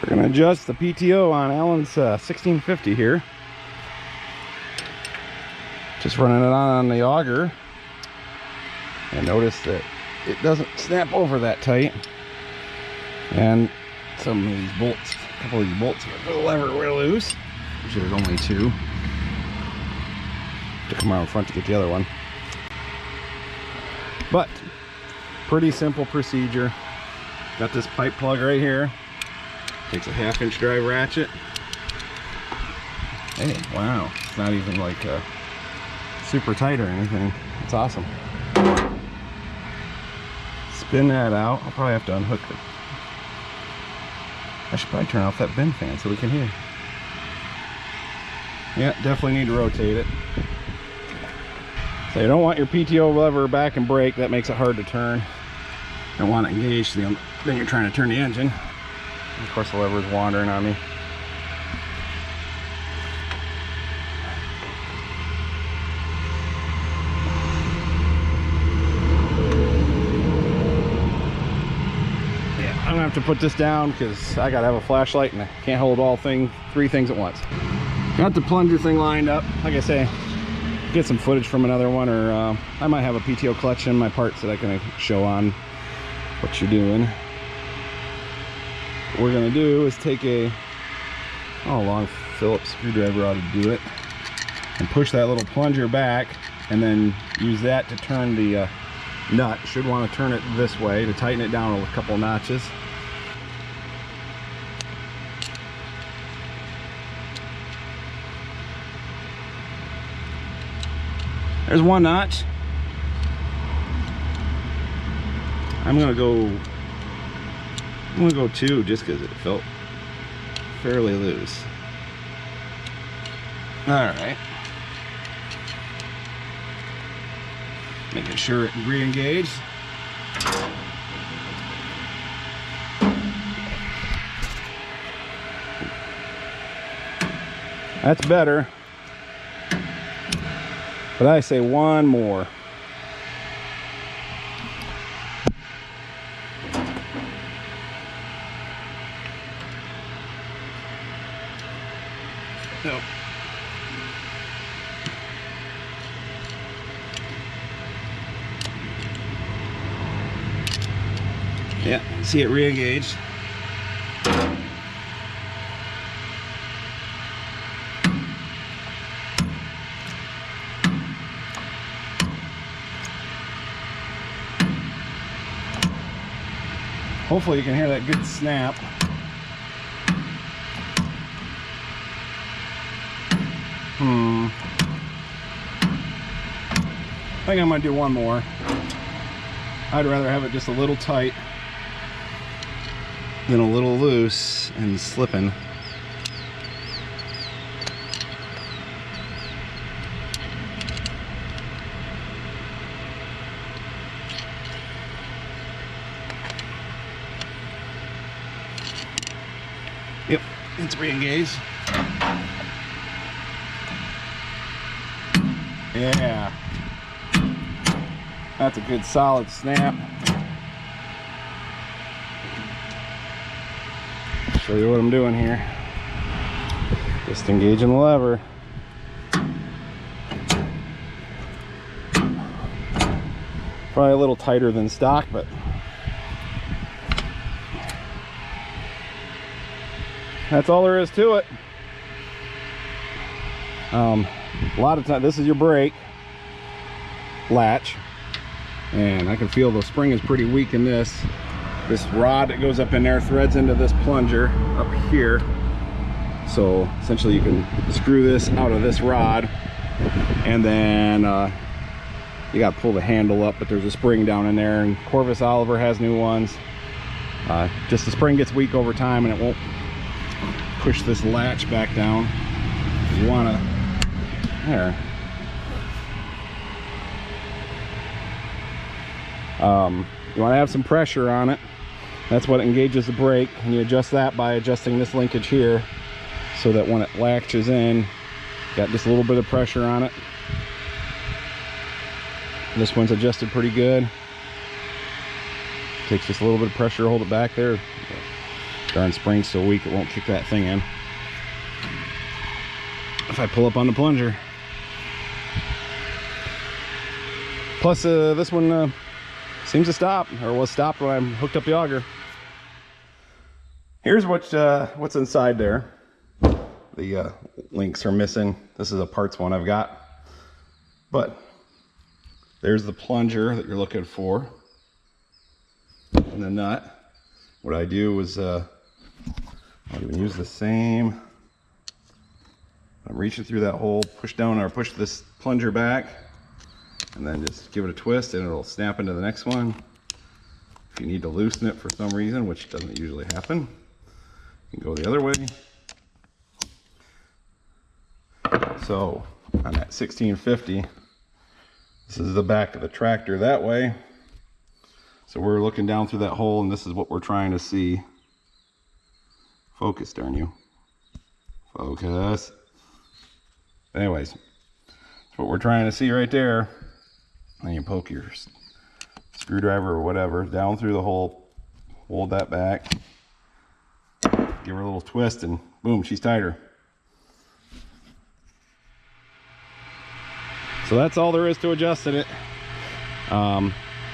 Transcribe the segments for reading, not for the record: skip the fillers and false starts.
We're gonna adjust the PTO on Alan's 1650 here. Just running it on the auger, and notice that it doesn't snap over that tight. And some of these bolts, a couple of these bolts with the lever were loose. Usually there's only two. To come around front to get the other one. But pretty simple procedure. Got this pipe plug right here. Takes a 1/2-inch drive ratchet. Hey, wow, it's not even like super tight or anything. It's awesome. Spin that out. I'll probably have to unhook it. I should probably turn off that bin fan so we can hear. Yeah, definitely need to rotate it. So you don't want your PTO lever back and brake. That makes it hard to turn. Don't want it engaged, then you're trying to turn the engine. And of course the lever is wandering on me. I'm gonna have to put this down because I gotta have a flashlight and I can't hold three things at once. Got the plunger thing lined up. Like I say, get some footage from another one, or I might have a PTO clutch in my parts that I can show on what you're doing. What we're gonna do is take a long Phillips screwdriver ought to do it, and push that little plunger back, and then use that to turn the nut. Should want to turn it this way to tighten it down a couple notches. There's one notch. I'm gonna go two just because it felt fairly loose. All right. Making sure it re-engaged. That's better. But I say one more. Nope. Yeah, see it re-engaged. Hopefully you can hear that good snap. I think I'm gonna do one more. I'd rather have it just a little tight than a little loose and slipping. Yep, it's re-engaged. Yeah, that's a good solid snap. Show you what I'm doing here. Just engaging the lever. Probably a little tighter than stock, but that's all there is to it. A lot of time, this is your brake latch, and I can feel the spring is pretty weak in this. This rod that goes up in there threads into this plunger up here. So essentially you can screw this out of this rod, and then you got to pull the handle up, but there's a spring down in there, and Corvus Oliver has new ones. Just the spring gets weak over time and it won't push this latch back down. You want to, there. You want to have some pressure on it. That's what engages the brake, and you adjust that by adjusting this linkage here, so that when it latches in, got just a little bit of pressure on it. This one's adjusted pretty good. Takes just a little bit of pressure to hold it back there. Darn spring's so weak it won't kick that thing in if I pull up on the plunger. Plus this one seems to stop, or was stopped when I hooked up the auger. Here's what's inside there. The links are missing. This is a parts one I've got, but there's the plunger that you're looking for and the nut. What I do is I'll even use the same. I'm reaching through that hole, push down or push this plunger back, and then just give it a twist and it'll snap into the next one. If you need to loosen it for some reason, which doesn't usually happen, you can go the other way. So on that 1650, this is the back of the tractor that way. So we're looking down through that hole and this is what we're trying to see. Focus, darn you. Focus. Anyways, that's what we're trying to see right there. And you poke your screwdriver or whatever down through the hole, hold that back, give her a little twist, and boom, she's tighter. So that's all there is to adjusting it.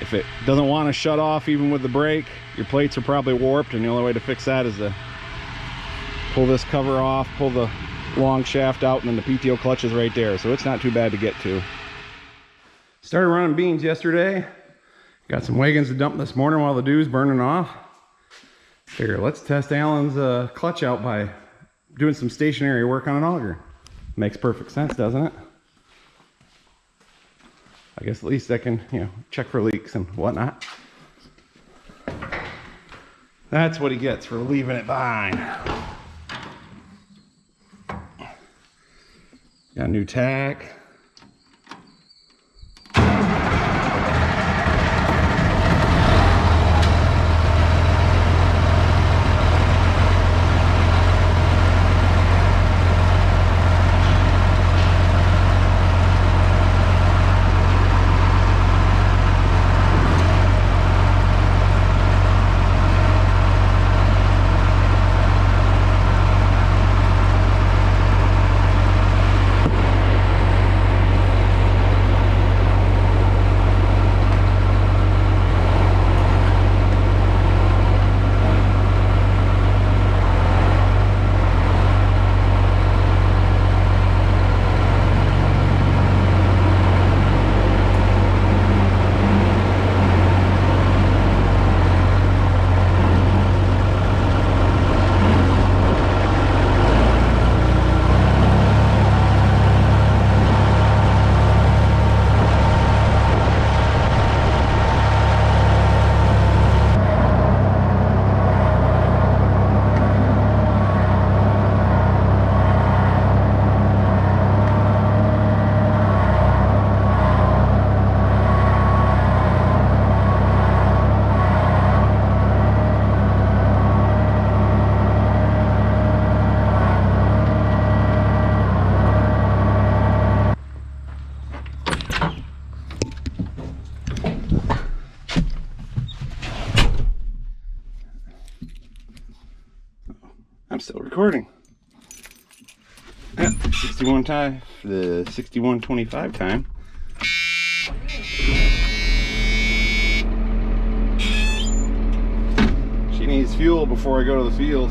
If it doesn't want to shut off even with the brake, your plates are probably warped, and the only way to fix that is to pull this cover off, pull the long shaft out, and then the PTO clutch is right there, so it's not too bad to get to. Started running beans yesterday. Got some wagons to dump this morning while the dew's burning off. Figure, let's test Alan's clutch out by doing some stationary work on an auger. Makes perfect sense, doesn't it? I guess at least I can, check for leaks and whatnot. That's what he gets for leaving it behind. Got a new tack. I'm still recording. At 61 time, the 61:25 time. She needs fuel before I go to the field.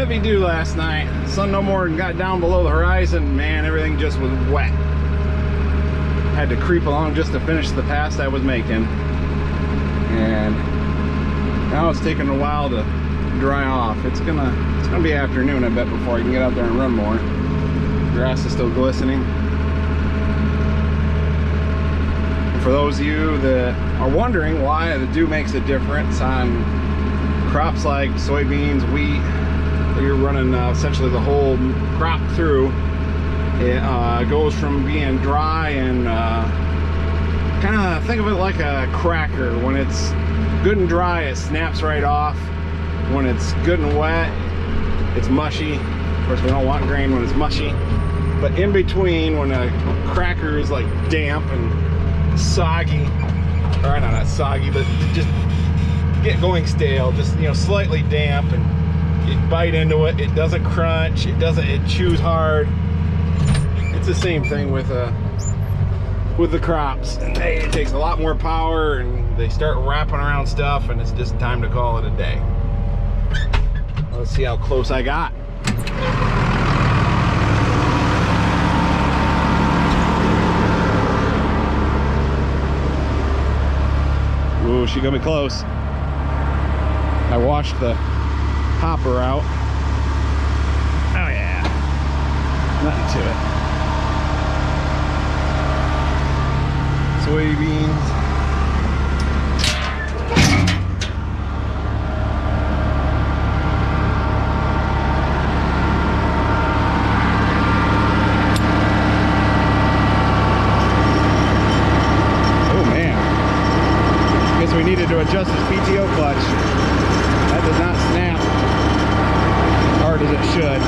heavy dew last night. The sun no more than got down below the horizon. Man, everything just was wet. Had to creep along just to finish the pass I was making. And now it's taking a while to dry off. It's gonna be afternoon, I bet, before I can get out there and run more. The grass is still glistening. For those of you that are wondering why the dew makes a difference on crops like soybeans, wheat, you're running essentially the whole crop through. It goes from being dry and kind of think of it like a cracker. When it's good and dry, it snaps right off. When it's good and wet, it's mushy. Of course, we don't want grain when it's mushy. But in between, when a cracker is like damp and soggy, or not soggy, but just get going stale, just, you know, slightly damp, and you bite into it, it doesn't crunch, it chews hard. It's the same thing with the crops, and it takes a lot more power, and they start wrapping around stuff, and it's just time to call it a day. Let's see how close I got. Ooh, she gonna be close. I washed the hopper out. Oh yeah, nothing to it. Soybeans. We needed to adjust this PTO clutch. That does not snap as hard as it should.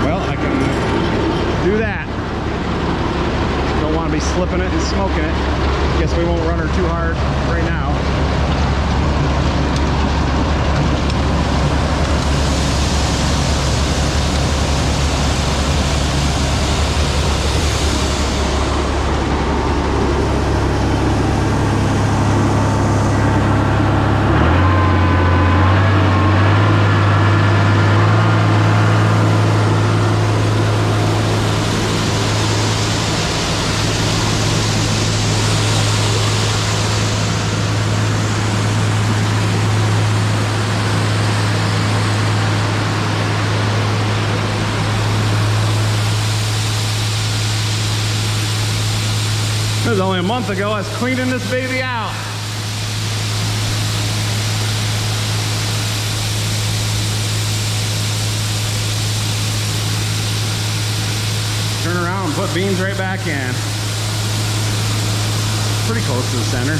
Well, I can do that. Don't want to be slipping it and smoking it. Guess we won't run her too hard right now. It was only a month ago I was cleaning this baby out. Turn around and put beans right back in. Pretty close to the center.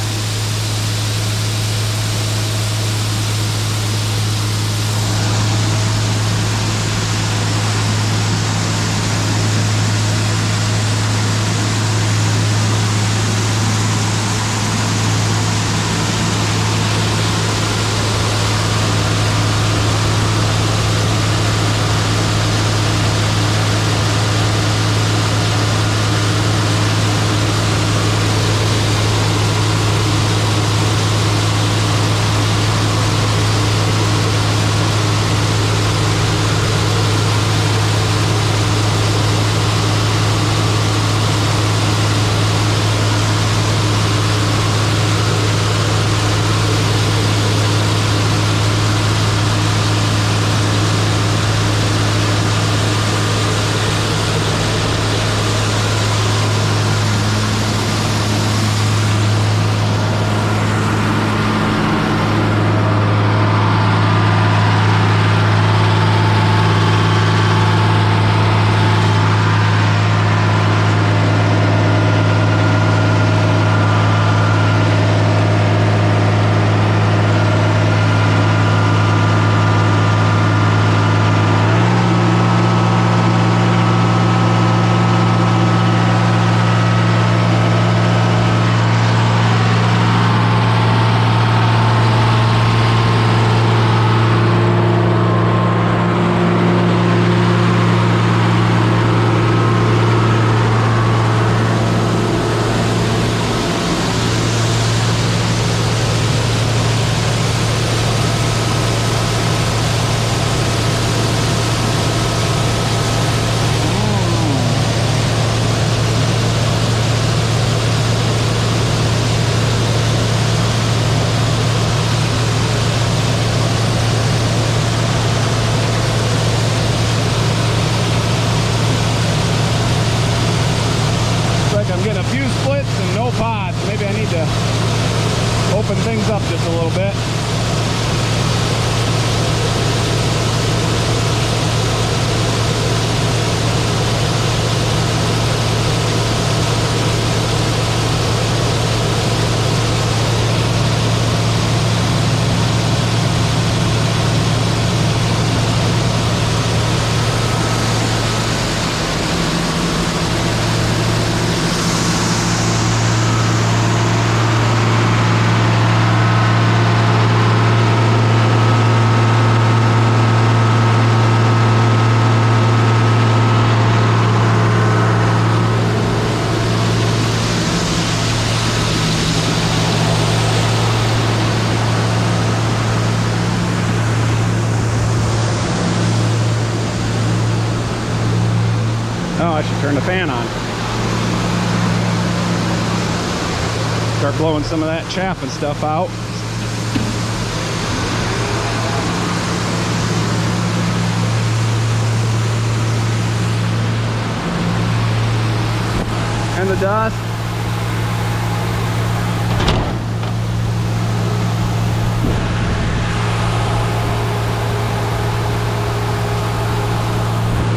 clutch and turn the fan on. Start blowing some of that chaff and stuff out. And the dust.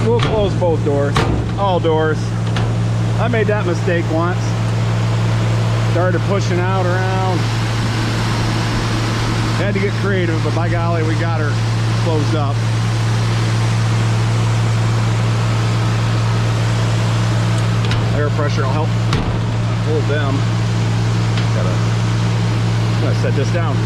We'll close both doors, all doors. I made that mistake once. Started pushing out around. Had to get creative, but by golly, we got her closed up. Air pressure will help hold them. I'm gonna set this down.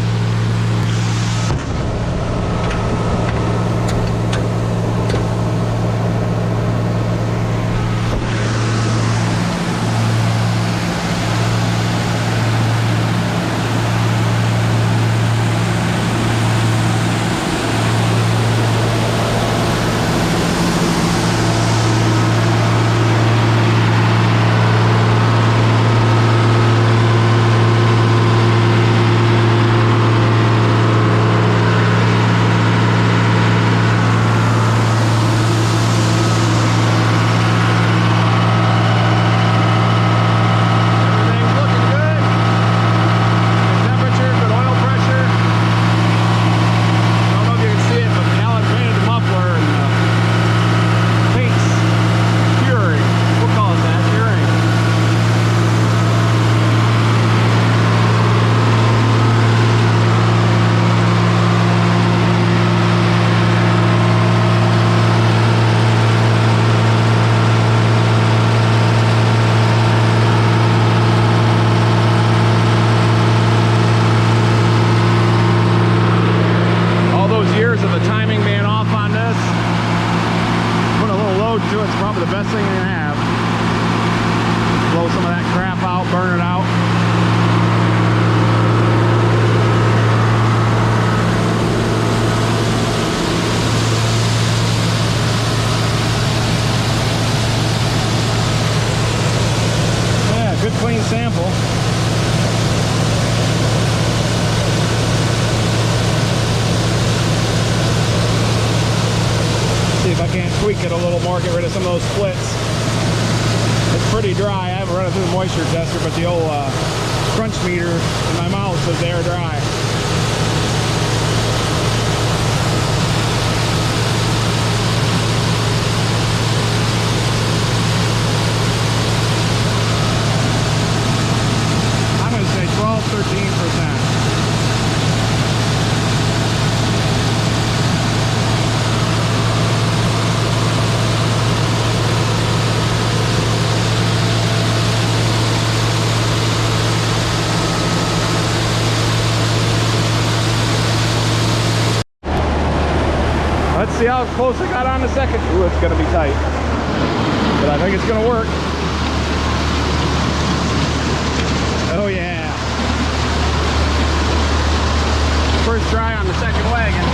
Clean sample. See if I can't tweak it a little more, get rid of some of those splits. It's pretty dry. I haven't run it through the moisture tester, but the old crunch meter in my mouth says they are dry. I'm going to say 12–13%. Let's see how close I got on the second. Ooh, it's going to be tight. But I think it's going to work. Oh, yeah. First try on the second wagon.